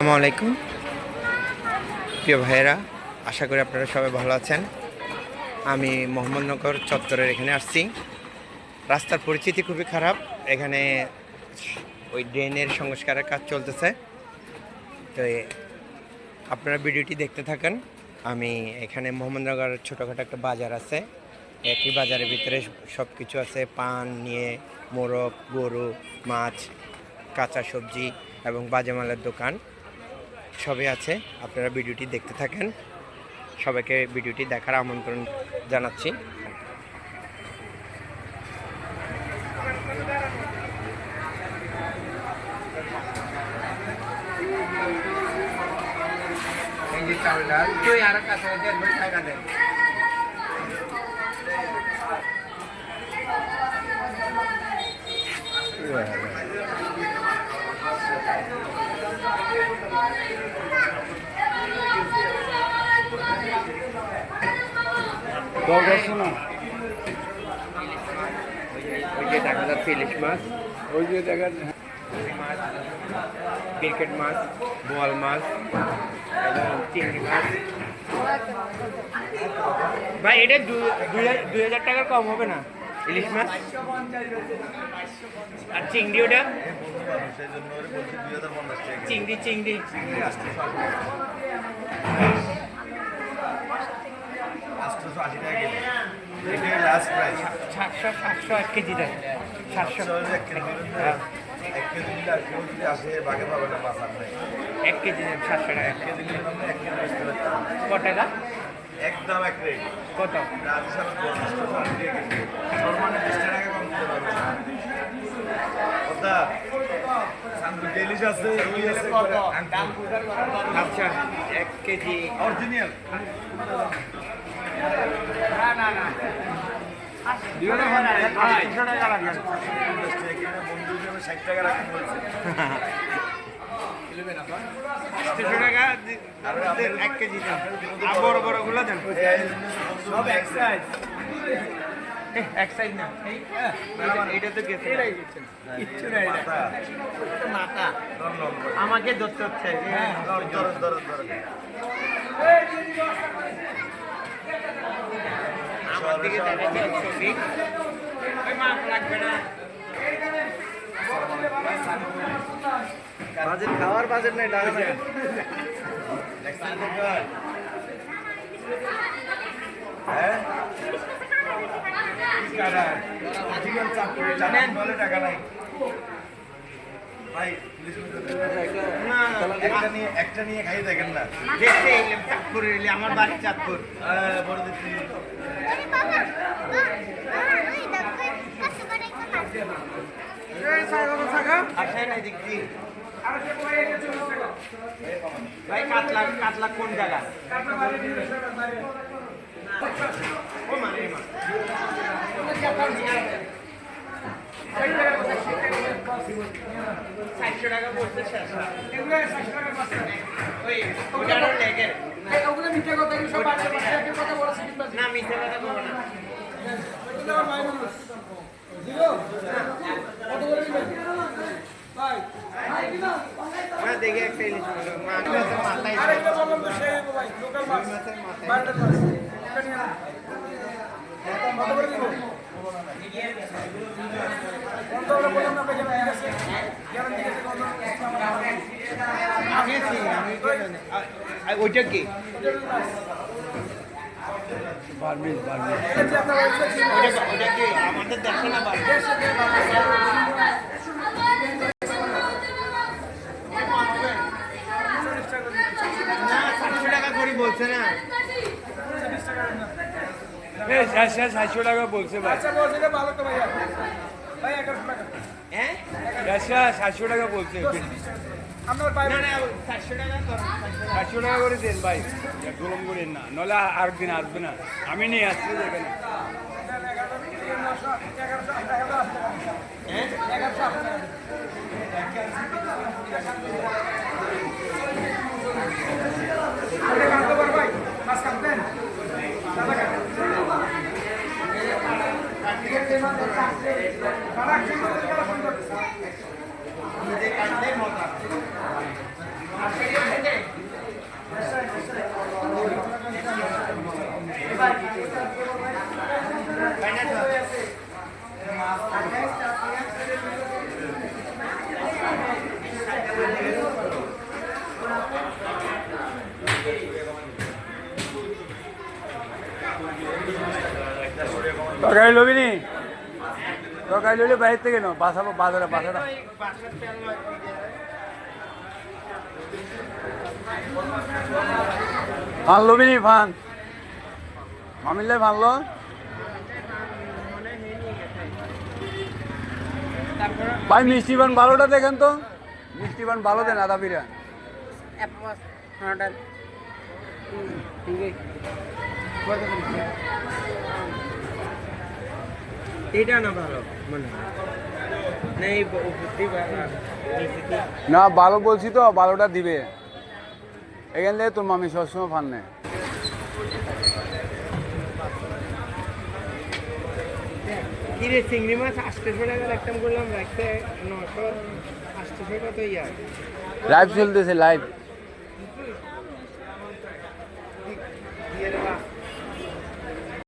আসসালামু আলাইকুম প্রিয় ভাইয়েরা, আশা করি আপনারা সবাই ভালো আছেন। আমি মোহাম্মদনগর চত্বরের এখানে আসছি। রাস্তার পরিস্থিতি খুবই খারাপ। এখানে ওই ড্রেনের সংস্কারের কাজ চলতেছে। তো আপনারা ভিডিওটি দেখতে থাকেন। আমি এখানে মোহাম্মদনগর ছোটোখাটো একটা বাজার আছে। একই বাজারের ভিতরে সব কিছু আছে, পান নিয়ে মোরগ, গরু, মাছ, কাঁচা সবজি এবং বাজেমালের দোকান সবই আছে। আপনারা ভিডিওটি দেখতে থাকেন। সবাইকে ভিডিওটি দেখার আমন্ত্রণ জানাচ্ছি। ওই যে দেখা যাচ্ছে ইলিশ মাছ, ওই যে দেখা মাছ, ক্রিকেট মাছ, বোয়াল মাছ এবং চিংড়ি মাছ। ভাই এটা 2000 টাকার কম হবে না? ইলিশ মাছ আর চিংড়ি, ওটা চিংড়ি চিংড়ি 700 1 কেজি দেয়। 700 1 কেজি দেন 700 টাকা। কত টাকা? একদম এক রেট। কত? আচ্ছা 1 কেজি অরিজিনাল বন্ধু হিসেবে 60 টাকা রাখতে বলছে। 800 টাকা 1 কেজি দাম। আর বড় বড় গুলো দেন। সব এক সাইজ। এক সাইজ না, এইটা তো গেছে। কিচ্ছু নাই, মাথা আমাকে ধরতে হচ্ছে। আমার দিকে দেখাচ্ছে ছবি। ওই মাছ লাগবে না। বাজেট খাওয়ার বাজেট নাই, টাকা নাই। হ্যাঁ টাকা নাই ভাই। একটা নিয়ে খাই দেখেন না। দেখতে এলাম চাঁদপুরে, আমার বাড়ি চাঁদপুর। বড় দিচ্ছি ভাই কাতলা, কাতলা কোন জায়গা? ও মানে 700 টাকা বলছে। না মিথ্যে কথা বলবো না। দেখে একটা ইলিশ মাথায় ওইটা কি? ওইটা কি আমাদের দেখে না? 700 টাকা করে বলছে না? 700 টাকা বলছে ভাই। হ্যাঁ 700 টাকা বলছে। না না 700 টাকা করো। 700 টাকা করে দেন ভাই, গরম করেন না, নাহলে আরেকদিন আসবে না। আমি নিয়ে আসছি এখানে। নিজে কাটলে মজা। তরকারি লবি নি তরকারি লইলে বাইরে থেকে নাও বাসাবো বাজারে বাসাটা ফান লবি নি ফান মামিলে ফানলো ভাই মিষ্টি পান ভালোটা দেখেন তো মিষ্টি পান ভালো দেন আদা পিরা এটা না ভালো মনে হয় না এই বুদ্ধি না ভালো বলছি তো ভালোটা দিবে এখান থেকে তোর মামি সবসময় ফান নেয় কিরে চিংড়ি মাছ 800 টাকা রাখতাম করলাম রাখতে 900 800 টাকা তো ইয়া লাইভ চলতেছে লাইভ